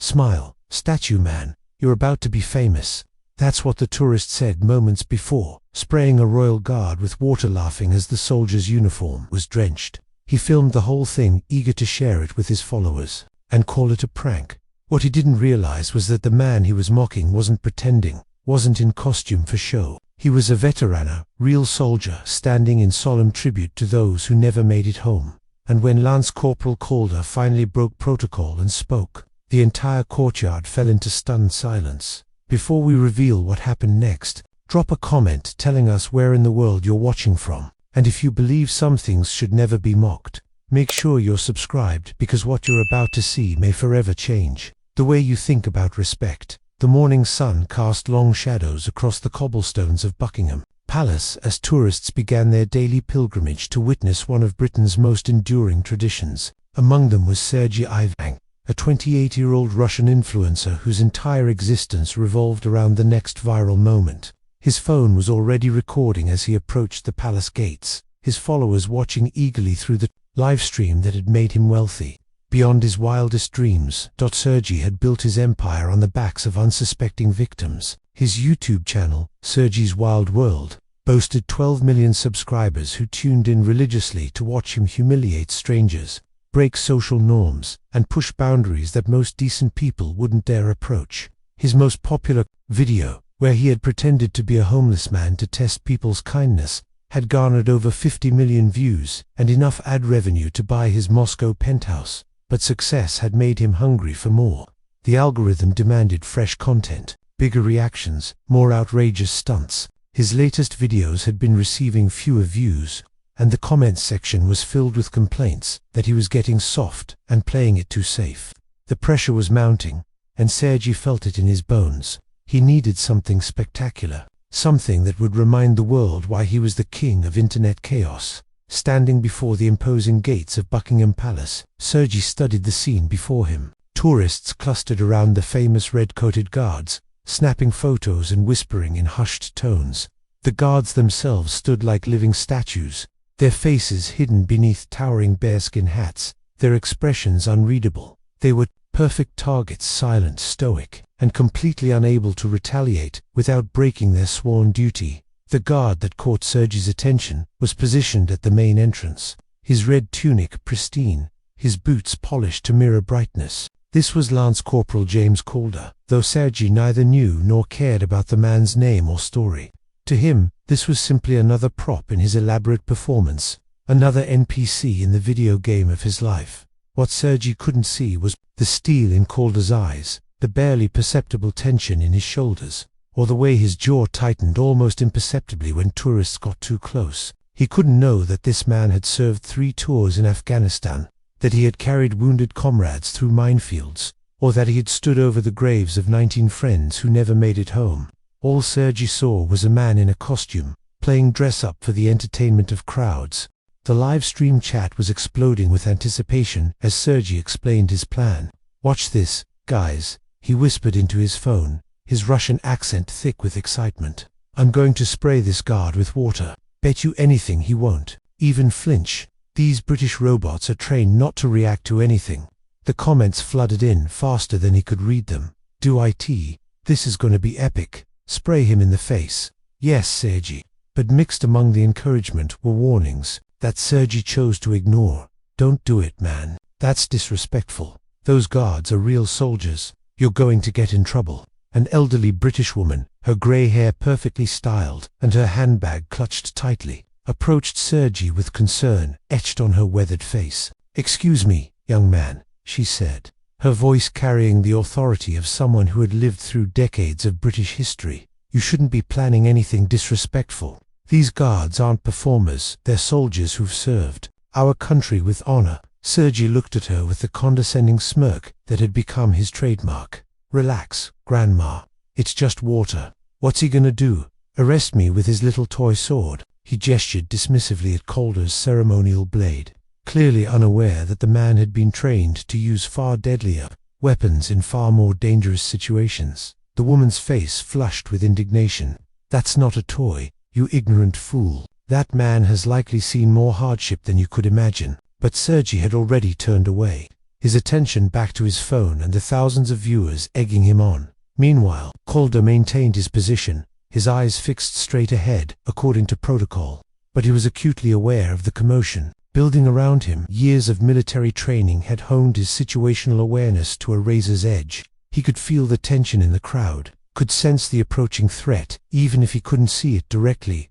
"Smile, statue man, you're about to be famous." That's what the tourist said moments before, spraying a royal guard with water, laughing as the soldier's uniform was drenched. He filmed the whole thing, eager to share it with his followers and call it a prank. What he didn't realize was that the man he was mocking wasn't pretending, wasn't in costume for show. He was a veteran, a real soldier, standing in solemn tribute to those who never made it home. And when Lance Corporal Calder finally broke protocol and spoke, the entire courtyard fell into stunned silence. Before we reveal what happened next, drop a comment telling us where in the world you're watching from. And if you believe some things should never be mocked, make sure you're subscribed, because what you're about to see may forever change the way you think about respect. The morning sun cast long shadows across the cobblestones of Buckingham Palace as tourists began their daily pilgrimage to witness one of Britain's most enduring traditions. Among them was Sergei Ivan, a 28-year-old Russian influencer whose entire existence revolved around the next viral moment. His phone was already recording as he approached the palace gates, his followers watching eagerly through the live stream that had made him wealthy beyond his wildest dreams. Sergei had built his empire on the backs of unsuspecting victims. His YouTube channel, Sergei's Wild World, boasted 12 million subscribers who tuned in religiously to watch him humiliate strangers, break social norms, and push boundaries that most decent people wouldn't dare approach. His most popular video, where he had pretended to be a homeless man to test people's kindness, had garnered over 50 million views and enough ad revenue to buy his Moscow penthouse. But success had made him hungry for more. The algorithm demanded fresh content, bigger reactions, more outrageous stunts. His latest videos had been receiving fewer views, and the comments section was filled with complaints that he was getting soft and playing it too safe. The pressure was mounting, and Sergei felt it in his bones. He needed something spectacular, something that would remind the world why he was the king of internet chaos. Standing before the imposing gates of Buckingham Palace, Sergei studied the scene before him. Tourists clustered around the famous red-coated guards, snapping photos and whispering in hushed tones. The guards themselves stood like living statues, their faces hidden beneath towering bearskin hats, their expressions unreadable. They were perfect targets, silent, stoic, and completely unable to retaliate without breaking their sworn duty. The guard that caught Sergei's attention was positioned at the main entrance, his red tunic pristine, his boots polished to mirror brightness. This was Lance Corporal James Calder, though Sergei neither knew nor cared about the man's name or story. To him, this was simply another prop in his elaborate performance, another NPC in the video game of his life. What Sergei couldn't see was the steel in Calder's eyes, the barely perceptible tension in his shoulders, or the way his jaw tightened almost imperceptibly when tourists got too close. He couldn't know that this man had served 3 tours in Afghanistan, that he had carried wounded comrades through minefields, or that he had stood over the graves of 19 friends who never made it home. All Sergei saw was a man in a costume, playing dress-up for the entertainment of crowds. The live stream chat was exploding with anticipation as Sergei explained his plan. "Watch this, guys," he whispered into his phone, his Russian accent thick with excitement. "I'm going to spray this guard with water. Bet you anything he won't even flinch. These British robots are trained not to react to anything." The comments flooded in faster than he could read them. "Do it. This is going to be epic. Spray him in the face." "Yes, Sergei." But mixed among the encouragement were warnings that Sergei chose to ignore. "Don't do it, man. That's disrespectful. Those guards are real soldiers. You're going to get in trouble." An elderly British woman, her grey hair perfectly styled and her handbag clutched tightly, approached Sergei with concern etched on her weathered face. "Excuse me, young man," she said, her voice carrying the authority of someone who had lived through decades of British history. "You shouldn't be planning anything disrespectful. These guards aren't performers, they're soldiers who've served our country with honor." Sergei looked at her with the condescending smirk that had become his trademark. "Relax, Grandma. It's just water. What's he gonna do? Arrest me with his little toy sword?" He gestured dismissively at Calder's ceremonial blade, clearly unaware that the man had been trained to use far deadlier weapons in far more dangerous situations. The woman's face flushed with indignation. "That's not a toy, you ignorant fool. That man has likely seen more hardship than you could imagine." But Sergei had already turned away. his attention back to his phone and the thousands of viewers egging him on. Meanwhile, Calder maintained his position, his eyes fixed straight ahead, according to protocol. But he was acutely aware of the commotion building around him. Years of military training had honed his situational awareness to a razor's edge. He could feel the tension in the crowd, could sense the approaching threat, even if he couldn't see it directly.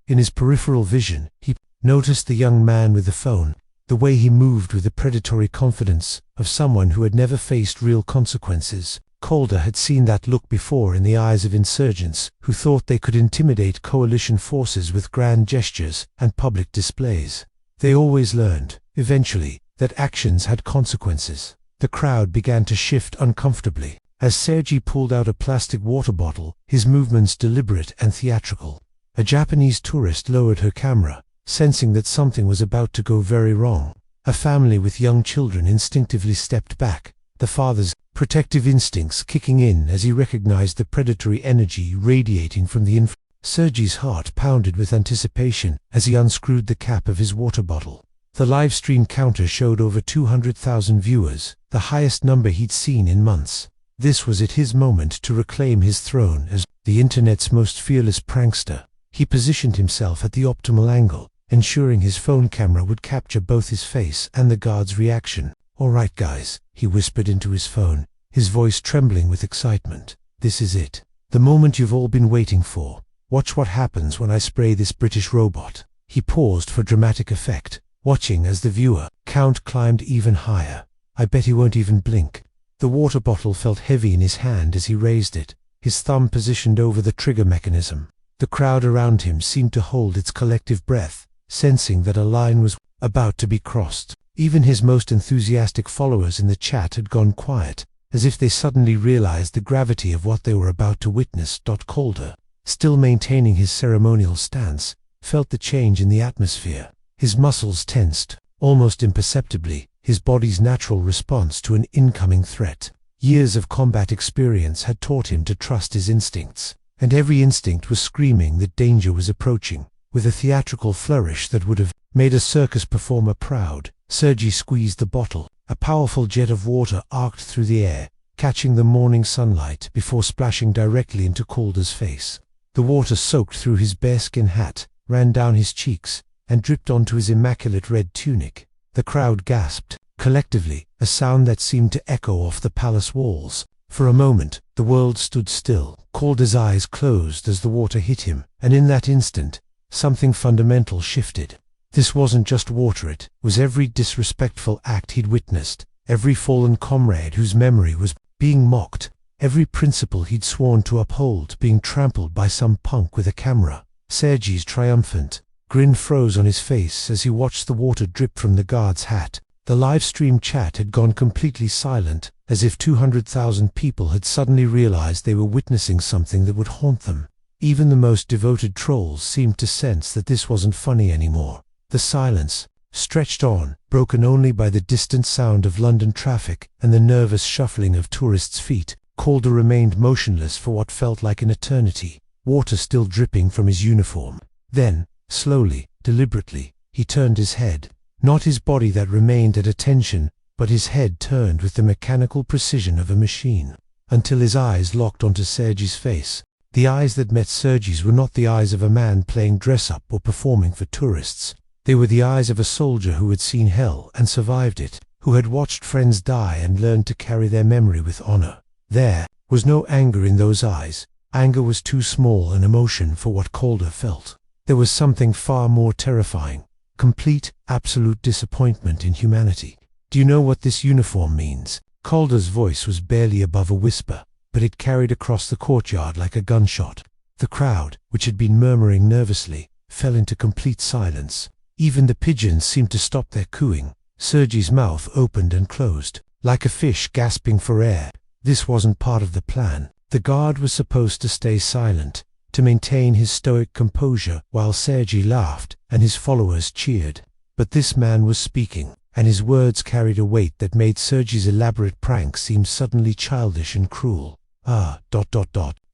In his peripheral vision, he noticed the young man with the phone, the way he moved with the predatory confidence of someone who had never faced real consequences. Calder had seen that look before in the eyes of insurgents who thought they could intimidate coalition forces with grand gestures and public displays. They always learned, eventually, that actions had consequences. The crowd began to shift uncomfortably. As Sergei pulled out a plastic water bottle, his movements deliberate and theatrical. A Japanese tourist lowered her camera, sensing that something was about to go very wrong. A family with young children instinctively stepped back, the father's protective instincts kicking in as he recognized the predatory energy radiating from the Sergei's heart pounded with anticipation as he unscrewed the cap of his water bottle. The live stream counter showed over 200,000 viewers, the highest number he'd seen in months. This was it, his moment to reclaim his throne as the internet's most fearless prankster. He positioned himself at the optimal angle, ensuring his phone camera would capture both his face and the guard's reaction. "All right, guys," he whispered into his phone, his voice trembling with excitement. "This is it. The moment you've all been waiting for. Watch what happens when I spray this British robot." He paused for dramatic effect, watching as the viewer count climbed even higher. "I bet he won't even blink." The water bottle felt heavy in his hand as he raised it, his thumb positioned over the trigger mechanism. The crowd around him seemed to hold its collective breath, sensing that a line was about to be crossed. Even his most enthusiastic followers in the chat had gone quiet, as if they suddenly realized the gravity of what they were about to witness. Calder, still maintaining his ceremonial stance, felt the change in the atmosphere. His muscles tensed, almost imperceptibly, his body's natural response to an incoming threat. Years of combat experience had taught him to trust his instincts, and every instinct was screaming that danger was approaching. With a theatrical flourish that would have made a circus performer proud, Sergei squeezed the bottle. A powerful jet of water arced through the air, catching the morning sunlight before splashing directly into Calder's face. The water soaked through his bearskin hat, ran down his cheeks, and dripped onto his immaculate red tunic. The crowd gasped, collectively, a sound that seemed to echo off the palace walls. For a moment, the world stood still. Calder's eyes closed as the water hit him, and in that instant, something fundamental shifted. This wasn't just water, it was every disrespectful act he'd witnessed, every fallen comrade whose memory was being mocked, every principle he'd sworn to uphold being trampled by some punk with a camera. Sergei's triumphant grin froze on his face as he watched the water drip from the guard's hat. The live stream chat had gone completely silent, as if 200,000 people had suddenly realized they were witnessing something that would haunt them. Even the most devoted trolls seemed to sense that this wasn't funny anymore. The silence stretched on, broken only by the distant sound of London traffic and the nervous shuffling of tourists' feet. Calder remained motionless for what felt like an eternity, water still dripping from his uniform. Then, slowly, deliberately, he turned his head. Not his body that remained at attention, but his head turned with the mechanical precision of a machine, until his eyes locked onto Sergei's face. The eyes that met Sergei's were not the eyes of a man playing dress-up or performing for tourists. They were the eyes of a soldier who had seen hell and survived it, who had watched friends die and learned to carry their memory with honor. There was no anger in those eyes. Anger was too small an emotion for what Calder felt. There was something far more terrifying. Complete, absolute disappointment in humanity. "Do you know what this uniform means?" Calder's voice was barely above a whisper, but it carried across the courtyard like a gunshot. The crowd, which had been murmuring nervously, fell into complete silence. Even the pigeons seemed to stop their cooing. Sergei's mouth opened and closed, like a fish gasping for air. This wasn't part of the plan. The guard was supposed to stay silent, to maintain his stoic composure while Sergei laughed and his followers cheered. But this man was speaking, and his words carried a weight that made Sergei's elaborate prank seem suddenly childish and cruel.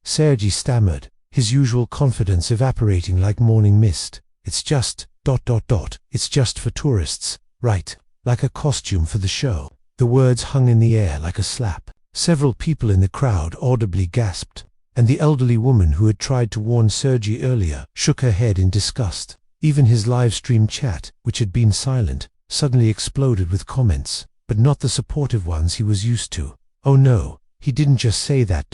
Sergei stammered, his usual confidence evaporating like morning mist. "It's just, it's just for tourists, right? Like a costume for the show." The words hung in the air like a slap. Several people in the crowd audibly gasped, and the elderly woman who had tried to warn Sergei earlier shook her head in disgust. Even his live-stream chat, which had been silent, suddenly exploded with comments, but not the supportive ones he was used to. "Oh no, he didn't just say that ...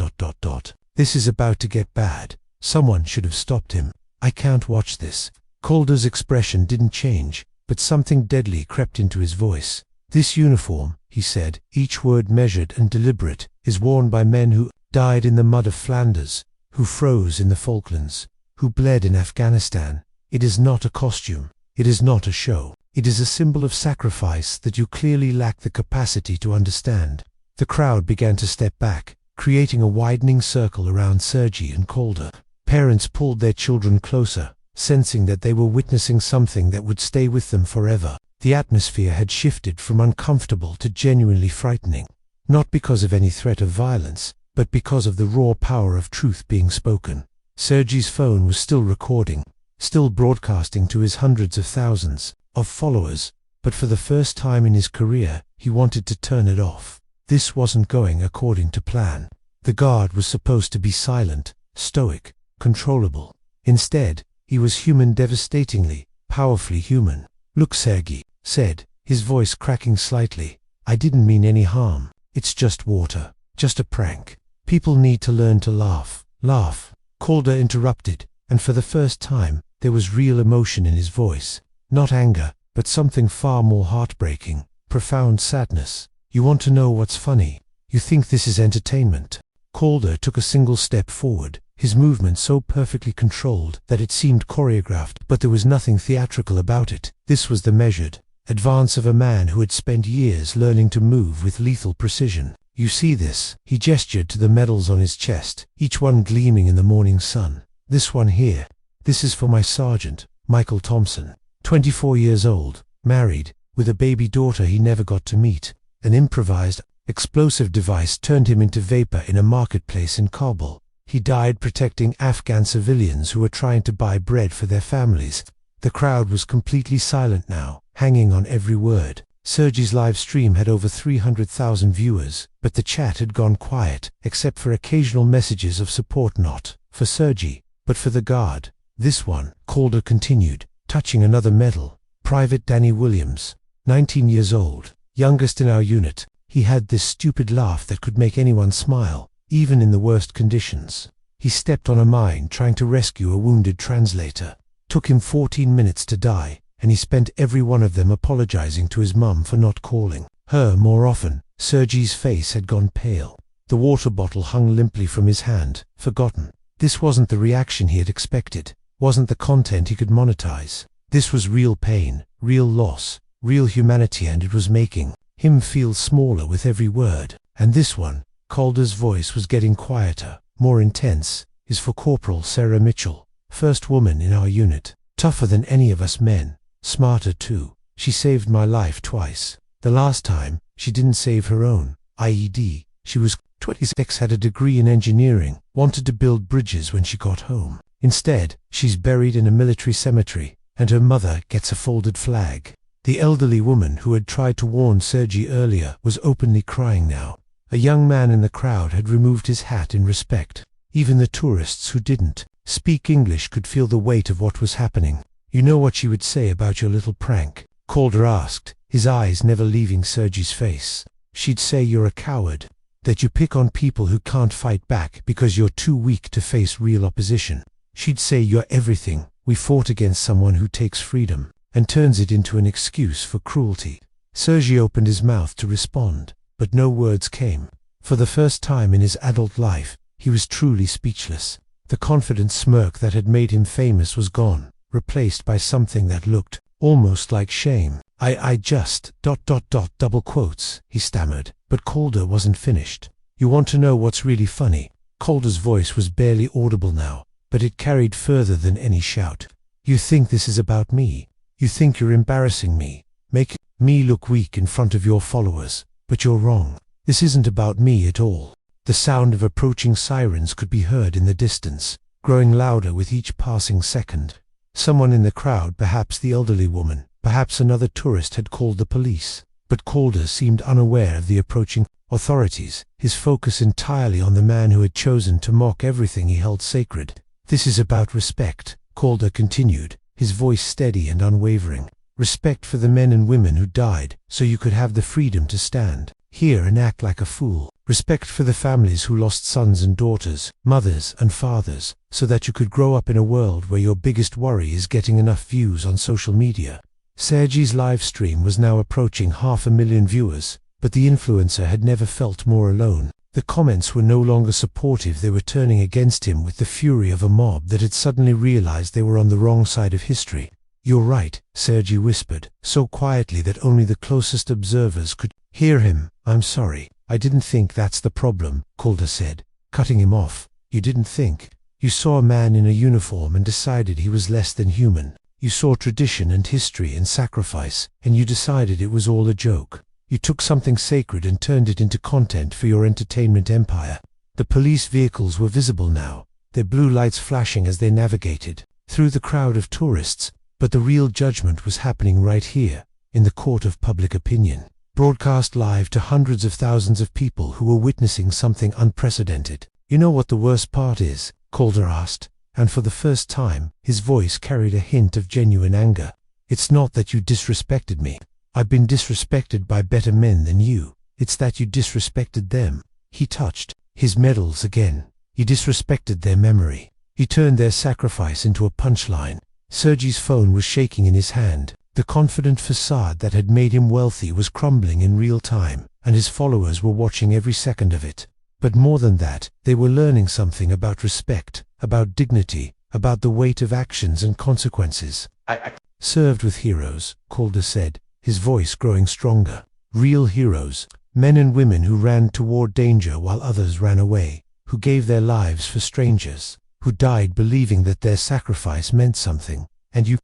This is about to get bad. Someone should have stopped him. I can't watch this." Calder's expression didn't change, but something deadly crept into his voice. "This uniform," he said, each word measured and deliberate, "is worn by men who died in the mud of Flanders, who froze in the Falklands, who bled in Afghanistan. It is not a costume. It is not a show. It is a symbol of sacrifice that you clearly lack the capacity to understand." The crowd began to step back, creating a widening circle around Sergei and Calder. Parents pulled their children closer, sensing that they were witnessing something that would stay with them forever. The atmosphere had shifted from uncomfortable to genuinely frightening, not because of any threat of violence, but because of the raw power of truth being spoken. Sergei's phone was still recording, still broadcasting to his hundreds of thousands of followers, but for the first time in his career, he wanted to turn it off. This wasn't going according to plan. The guard was supposed to be silent, stoic, controllable. Instead, he was human, devastatingly, powerfully human. "Look," Sergei said, his voice cracking slightly, "I didn't mean any harm. It's just water, just a prank. People need to learn to laugh." "Laugh," Calder interrupted, and for the first time, there was real emotion in his voice. Not anger, but something far more heartbreaking, profound sadness. "You want to know what's funny? You think this is entertainment?" Calder took a single step forward, his movement so perfectly controlled that it seemed choreographed, but there was nothing theatrical about it. This was the measured advance of a man who had spent years learning to move with lethal precision. "You see this?" He gestured to the medals on his chest, each one gleaming in the morning sun. "This one here. This is for my sergeant, Michael Thompson, 24 years old, married, with a baby daughter he never got to meet. An improvised, explosive device turned him into vapor in a marketplace in Kabul. He died protecting Afghan civilians who were trying to buy bread for their families." The crowd was completely silent now, hanging on every word. Sergei's live stream had over 300,000 viewers, but the chat had gone quiet, except for occasional messages of support, not for Sergei, but for the guard. "This one," Calder continued, touching another medal. "Private Danny Williams, 19 years old, youngest in our unit. He had this stupid laugh that could make anyone smile, even in the worst conditions. He stepped on a mine trying to rescue a wounded translator. Took him 14 minutes to die, and he spent every one of them apologizing to his mum for not calling her more often." Sergei's face had gone pale. The water bottle hung limply from his hand, forgotten. This wasn't the reaction he had expected, wasn't the content he could monetize. This was real pain, real loss, real humanity, and it was making him feel smaller with every word. "And this one," Calder's voice was getting quieter, more intense, "is for Corporal Sarah Mitchell, first woman in our unit. Tougher than any of us men, smarter too. She saved my life twice. The last time, she didn't save her own IED. She was 26, had a degree in engineering, wanted to build bridges when she got home. Instead, she's buried in a military cemetery, and her mother gets a folded flag." The elderly woman who had tried to warn Sergei earlier was openly crying now. A young man in the crowd had removed his hat in respect. Even the tourists who didn't speak English could feel the weight of what was happening. "You know what she would say about your little prank?" Calder asked, his eyes never leaving Sergei's face. "She'd say you're a coward, that you pick on people who can't fight back because you're too weak to face real opposition. She'd say you're everything. We fought against someone who takes freedom and turns it into an excuse for cruelty." Sergei opened his mouth to respond, but no words came. For the first time in his adult life, he was truly speechless. The confident smirk that had made him famous was gone, replaced by something that looked almost like shame. I just ... double quotes, he stammered, but Calder wasn't finished. "You want to know what's really funny?" Calder's voice was barely audible now, but it carried further than any shout. "You think this is about me. You think you're embarrassing me, make me look weak in front of your followers, but you're wrong. This isn't about me at all." The sound of approaching sirens could be heard in the distance, growing louder with each passing second. Someone in the crowd, perhaps the elderly woman, perhaps another tourist, had called the police. But Calder seemed unaware of the approaching authorities, his focus entirely on the man who had chosen to mock everything he held sacred. "This is about respect," Calder continued, his voice steady and unwavering. "Respect for the men and women who died so you could have the freedom to stand here and act like a fool. Respect for the families who lost sons and daughters, mothers and fathers, so that you could grow up in a world where your biggest worry is getting enough views on social media." Sergei's live stream was now approaching 500,000 viewers, but the influencer had never felt more alone. The comments were no longer supportive, they were turning against him with the fury of a mob that had suddenly realized they were on the wrong side of history. "You're right," Sergei whispered, so quietly that only the closest observers could hear him. "I'm sorry, I didn't think that's the problem," Calder said, cutting him off. "You didn't think. You saw a man in a uniform and decided he was less than human. You saw tradition and history and sacrifice, and you decided it was all a joke. You took something sacred and turned it into content for your entertainment empire." The police vehicles were visible now, their blue lights flashing as they navigated through the crowd of tourists, but the real judgment was happening right here, in the court of public opinion, broadcast live to hundreds of thousands of people who were witnessing something unprecedented. "You know what the worst part is?" Calder asked, and for the first time, his voice carried a hint of genuine anger. "It's not that you disrespected me. I've been disrespected by better men than you. It's that you disrespected them." He touched his medals again. "You disrespected their memory. You turned their sacrifice into a punchline." Sergei's phone was shaking in his hand. The confident facade that had made him wealthy was crumbling in real time, and his followers were watching every second of it. But more than that, they were learning something about respect, about dignity, about the weight of actions and consequences. I served with heroes," Calder said, his voice growing stronger. "Real heroes, men and women who ran toward danger while others ran away, who gave their lives for strangers, who died believing that their sacrifice meant something, and you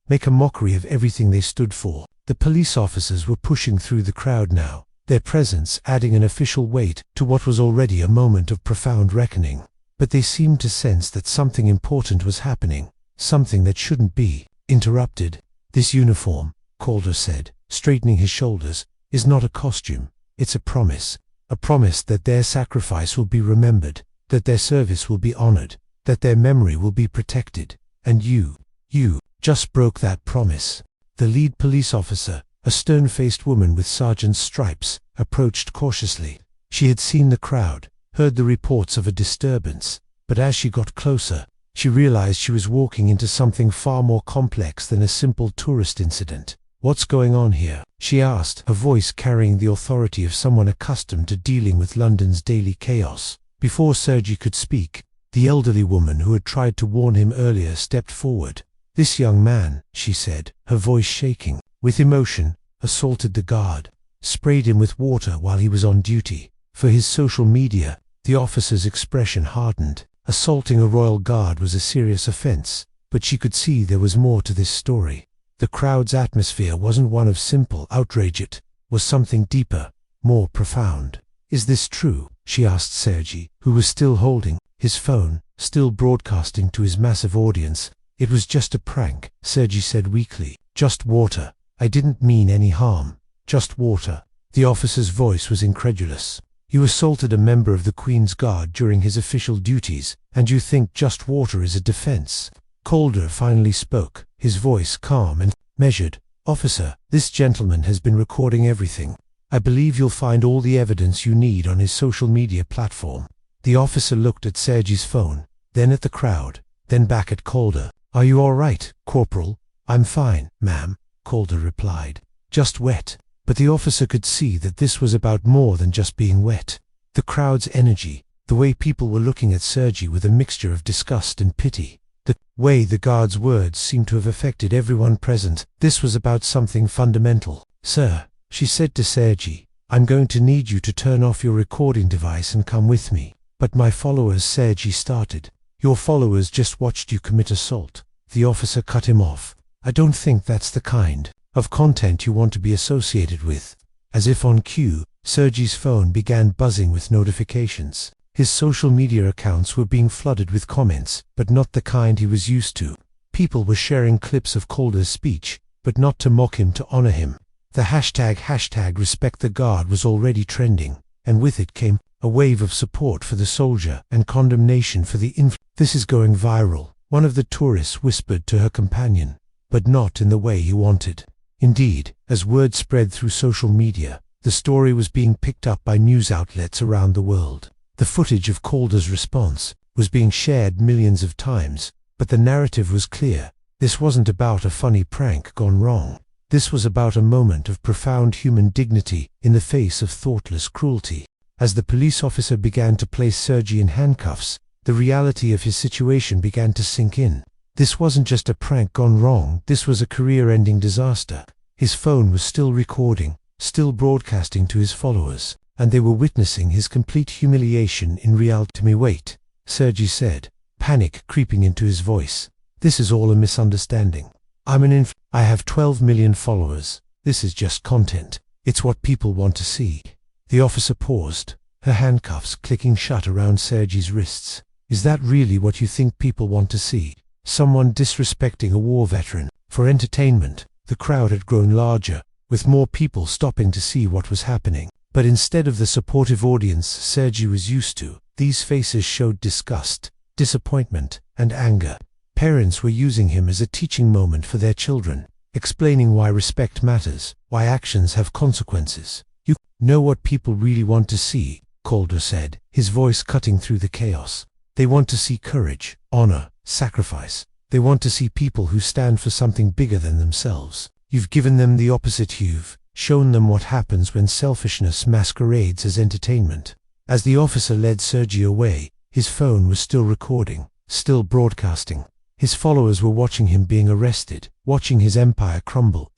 make a mockery of everything they stood for." The police officers were pushing through the crowd now, their presence adding an official weight to what was already a moment of profound reckoning. But they seemed to sense that something important was happening, something that shouldn't be interrupted. "This uniform," Calder said, straightening his shoulders, "is not a costume. It's a promise that their sacrifice will be remembered, that their service will be honored, that their memory will be protected. And you just broke that promise." The lead police officer, a stern-faced woman with sergeant's stripes, approached cautiously. She had seen the crowd, heard the reports of a disturbance, but as she got closer, she realized she was walking into something far more complex than a simple tourist incident. "What's going on here?" she asked, her voice carrying the authority of someone accustomed to dealing with London's daily chaos. Before Sergei could speak, the elderly woman who had tried to warn him earlier stepped forward. "This young man," she said, her voice shaking with emotion, "assaulted the guard, sprayed him with water while he was on duty." For his social media, the officer's expression hardened. Assaulting a royal guard was a serious offense, but she could see there was more to this story. The crowd's atmosphere wasn't one of simple outrage, it was something deeper, more profound. "Is this true?" she asked Sergei, who was still holding his phone, still broadcasting to his massive audience. "It was just a prank," Sergei said weakly. "Just water. I didn't mean any harm. Just water." The officer's voice was incredulous. "You assaulted a member of the Queen's Guard during his official duties, and you think just water is a defense?" Calder finally spoke, his voice calm and measured. "Officer, this gentleman has been recording everything. I believe you'll find all the evidence you need on his social media platform." The officer looked at Sergei's phone, then at the crowd, then back at Calder. "Are you all right, Corporal?" "I'm fine, ma'am," Calder replied. "Just wet." But the officer could see that this was about more than just being wet. The crowd's energy, the way people were looking at Sergei with a mixture of disgust and pity, the way the guard's words seemed to have affected everyone present, this was about something fundamental. "Sir," she said to Sergei, "I'm going to need you to turn off your recording device and come with me." "But my followers," Sergei started. "Your followers just watched you commit assault." The officer cut him off. "I don't think that's the kind of content you want to be associated with." As if on cue, Sergei's phone began buzzing with notifications. His social media accounts were being flooded with comments, but not the kind he was used to. People were sharing clips of Calder's speech, but not to mock him, to honor him. The hashtag respect the guard was already trending, and with it came a wave of support for the soldier and condemnation for the This is going viral, one of the tourists whispered to her companion, but not in the way he wanted. Indeed, as word spread through social media, the story was being picked up by news outlets around the world. The footage of Calder's response was being shared millions of times, but the narrative was clear. This wasn't about a funny prank gone wrong. This was about a moment of profound human dignity in the face of thoughtless cruelty. As the police officer began to place Sergei in handcuffs, the reality of his situation began to sink in. This wasn't just a prank gone wrong, this was a career-ending disaster. His phone was still recording, still broadcasting to his followers, and they were witnessing his complete humiliation in reality. Wait, Sergei said, panic creeping into his voice. This is all a misunderstanding. I have 12 million followers. This is just content. It's what people want to see. The officer paused, her handcuffs clicking shut around Sergei's wrists. Is that really what you think people want to see? Someone disrespecting a war veteran for entertainment? The crowd had grown larger, with more people stopping to see what was happening. But instead of the supportive audience Sergei was used to, these faces showed disgust, disappointment, and anger. Parents were using him as a teaching moment for their children, explaining why respect matters, why actions have consequences. You know what people really want to see, Calder said, his voice cutting through the chaos. They want to see courage, honor, sacrifice. They want to see people who stand for something bigger than themselves. You've given them the opposite. You've shown them what happens when selfishness masquerades as entertainment. As the officer led Sergei away, his phone was still recording, still broadcasting. His followers were watching him being arrested, watching his empire crumble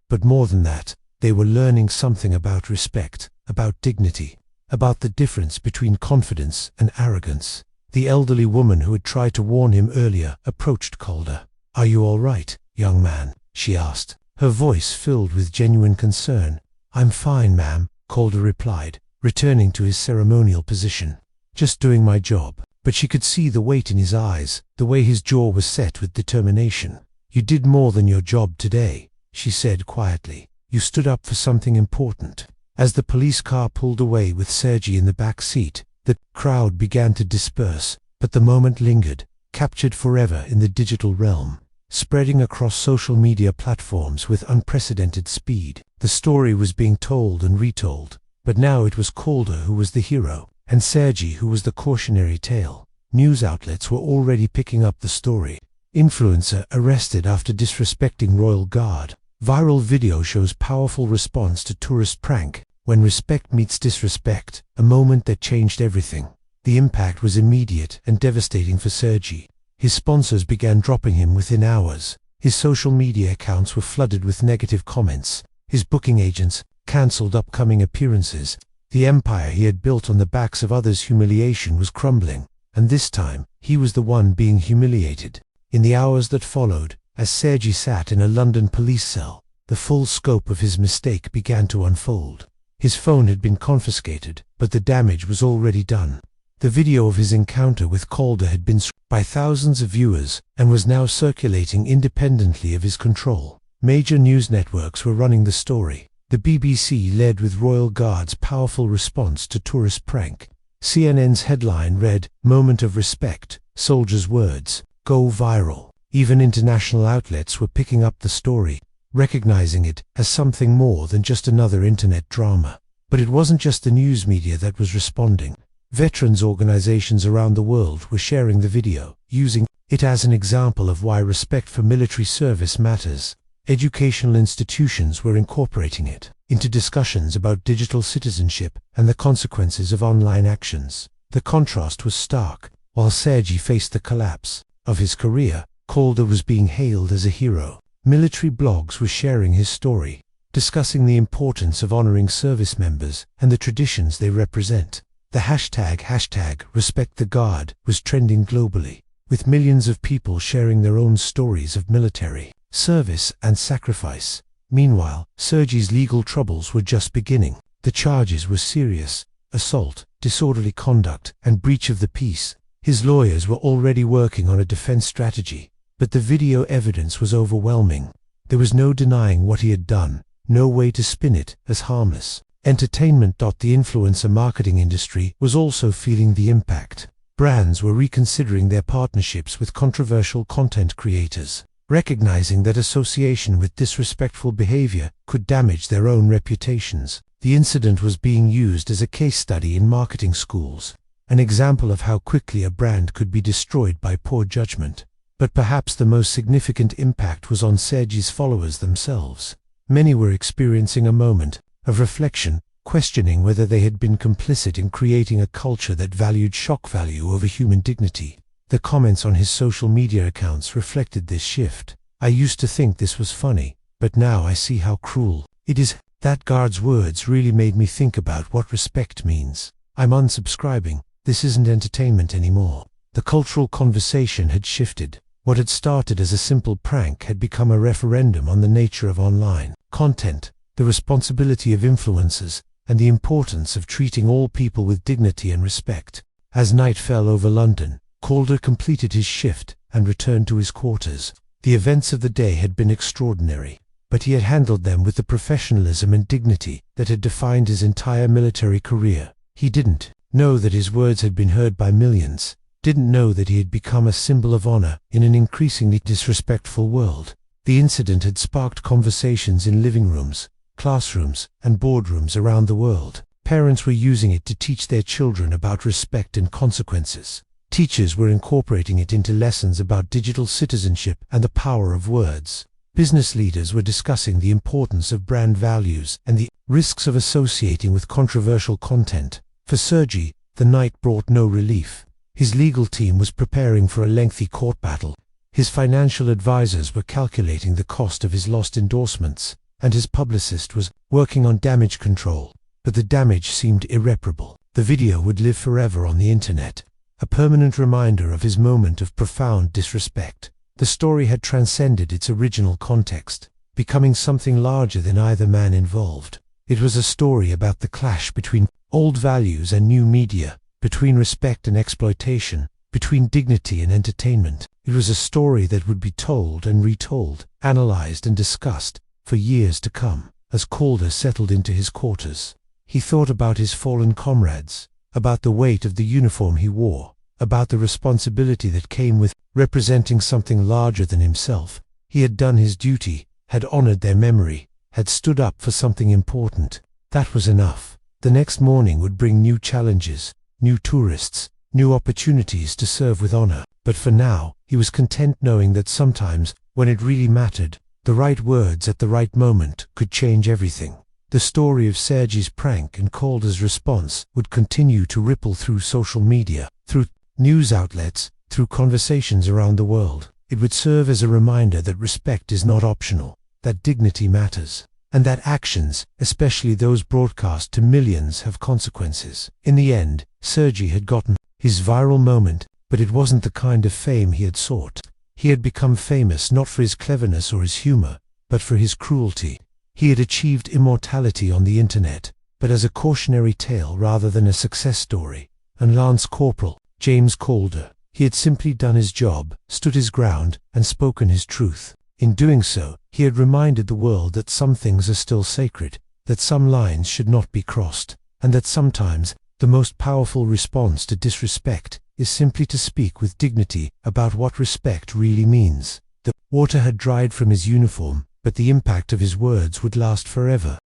but more than that, they were learning something about respect, about dignity, about the difference between confidence and arrogance. The elderly woman who had tried to warn him earlier approached Calder. "Are you all right, young man?" she asked, her voice filled with genuine concern. "I'm fine, ma'am," Calder replied, returning to his ceremonial position. "Just doing my job." But she could see the weight in his eyes, the way his jaw was set with determination. "You did more than your job today," she said quietly. "You stood up for something important." As the police car pulled away with Sergei in the back seat, the crowd began to disperse, but the moment lingered, captured forever in the digital realm, spreading across social media platforms with unprecedented speed. The story was being told and retold, but now it was Calder who was the hero, and Sergei who was the cautionary tale. News outlets were already picking up the story. Influencer arrested after disrespecting Royal Guard. Viral video shows powerful response to tourist prank. When respect meets disrespect, a moment that changed everything. The impact was immediate and devastating for Sergei. His sponsors began dropping him within hours. His social media accounts were flooded with negative comments. His booking agents cancelled upcoming appearances. The empire he had built on the backs of others' humiliation was crumbling, and this time, he was the one being humiliated. In the hours that followed, as Sergei sat in a London police cell, the full scope of his mistake began to unfold. His phone had been confiscated, but the damage was already done. The video of his encounter with Calder had been streamed by thousands of viewers, and was now circulating independently of his control. Major news networks were running the story. The BBC led with Royal Guard's powerful response to tourist prank. CNN's headline read, "Moment of respect, soldiers' words, go viral." Even international outlets were picking up the story, recognizing it as something more than just another internet drama. But it wasn't just the news media that was responding. Veterans organizations around the world were sharing the video, using it as an example of why respect for military service matters. Educational institutions were incorporating it into discussions about digital citizenship and the consequences of online actions. The contrast was stark. While Sergei faced the collapse of his career, Calder was being hailed as a hero. Military blogs were sharing his story, discussing the importance of honoring service members and the traditions they represent. The hashtag respect the guard was trending globally, with millions of people sharing their own stories of military service and sacrifice. Meanwhile, Sergei's legal troubles were just beginning. The charges were serious: assault, disorderly conduct, and breach of the peace. His lawyers were already working on a defense strategy, but the video evidence was overwhelming. There was no denying what he had done, no way to spin it as harmless. Entertainment. The influencer marketing industry was also feeling the impact. Brands were reconsidering their partnerships with controversial content creators, recognizing that association with disrespectful behavior could damage their own reputations. The incident was being used as a case study in marketing schools, an example of how quickly a brand could be destroyed by poor judgment. But perhaps the most significant impact was on Sergi's followers themselves. Many were experiencing a moment of reflection, questioning whether they had been complicit in creating a culture that valued shock value over human dignity. The comments on his social media accounts reflected this shift. "I used to think this was funny, but now I see how cruel it is. That guard's words really made me think about what respect means. I'm unsubscribing. This isn't entertainment anymore." The cultural conversation had shifted. What had started as a simple prank had become a referendum on the nature of online content, the responsibility of influencers, and the importance of treating all people with dignity and respect. As night fell over London, Calder completed his shift and returned to his quarters. The events of the day had been extraordinary, but he had handled them with the professionalism and dignity that had defined his entire military career. He didn't know that his words had been heard by millions, didn't know that he had become a symbol of honor in an increasingly disrespectful world. The incident had sparked conversations in living rooms, classrooms, and boardrooms around the world. Parents were using it to teach their children about respect and consequences. Teachers were incorporating it into lessons about digital citizenship and the power of words. Business leaders were discussing the importance of brand values and the risks of associating with controversial content. For Sergi, the night brought no relief. His legal team was preparing for a lengthy court battle. His financial advisors were calculating the cost of his lost endorsements, and his publicist was working on damage control. But the damage seemed irreparable. The video would live forever on the internet, a permanent reminder of his moment of profound disrespect. The story had transcended its original context, becoming something larger than either man involved. It was a story about the clash between old values and new media, between respect and exploitation, between dignity and entertainment. It was a story that would be told and retold, analyzed and discussed for years to come. As Calder settled into his quarters, he thought about his fallen comrades, about the weight of the uniform he wore, about the responsibility that came with representing something larger than himself. He had done his duty, had honored their memory, had stood up for something important. That was enough. The next morning would bring new challenges, new tourists, new opportunities to serve with honor. But for now, he was content knowing that sometimes, when it really mattered, the right words at the right moment could change everything. The story of Sergi's prank and Calder's response would continue to ripple through social media, through news outlets, through conversations around the world. It would serve as a reminder that respect is not optional, that dignity matters, and that actions, especially those broadcast to millions, have consequences. In the end, Sergi had gotten his viral moment, but it wasn't the kind of fame he had sought. He had become famous not for his cleverness or his humor, but for his cruelty. He had achieved immortality on the internet, but as a cautionary tale rather than a success story. And Lance Corporal James Calder, he had simply done his job, stood his ground, and spoken his truth. In doing so, he had reminded the world that some things are still sacred, that some lines should not be crossed, and that sometimes the most powerful response to disrespect is simply to speak with dignity about what respect really means. The water had dried from his uniform, but the impact of his words would last forever.